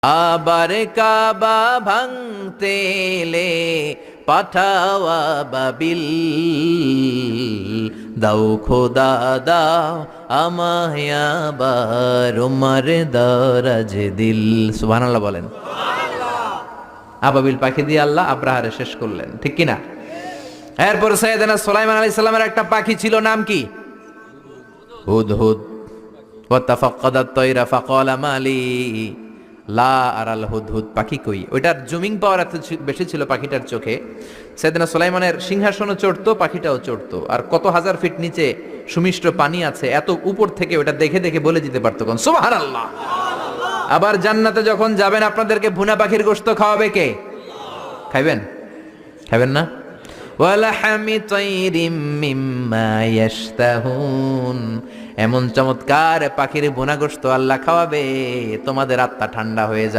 আবার কাবা ভাঙতে এলে পাঠাওয়া বাবিল, দাও খোদা দাও আমায় আবার উমার দরাজ দিল। সুবহানাল্লাহ বলেন। আবাবিল পাখি দিয়ে আল্লাহ আব্রাহারে শেষ করলেন, ঠিক কিনা? এরপর সাইয়েদনা সুলাইমান আলাইহিস সালামের একটা পাখি ছিল, নাম কি? হুদহুদ। ওয়া তাফাক্কাদাত তায়রা ফাকালা মালি লা আরাল হুদহুদ, পাখি কই? ওইটার জুমিং পাওয়ার এত বেশি ছিল পাখিটার চোখে, সাইয়েদনা সুলাইমানের সিংহাসনও চড়তো, পাখিটাও চড়তো। আর কত হাজার ফিট নিচে সুমিষ্ট পানি আছে, এত উপর থেকে ওটা দেখে দেখে বলে যেতে পারতো কোন সুবহানাল্লাহ। আবার জান্নাতে যখন যাবেন আপনাদেরকে ভুনা পাখির গোশত খাওয়াবে কে? খাইবেন? খাইবেন না? ওয়ালাহামি তাইরিম মিম্মা ইয়াশতাহুন, এমন চমৎকার পাখির ভুনা গোশত আল্লাহ খাওয়াবে, তোমাদের আত্মা ঠান্ডা হয়ে যাবে।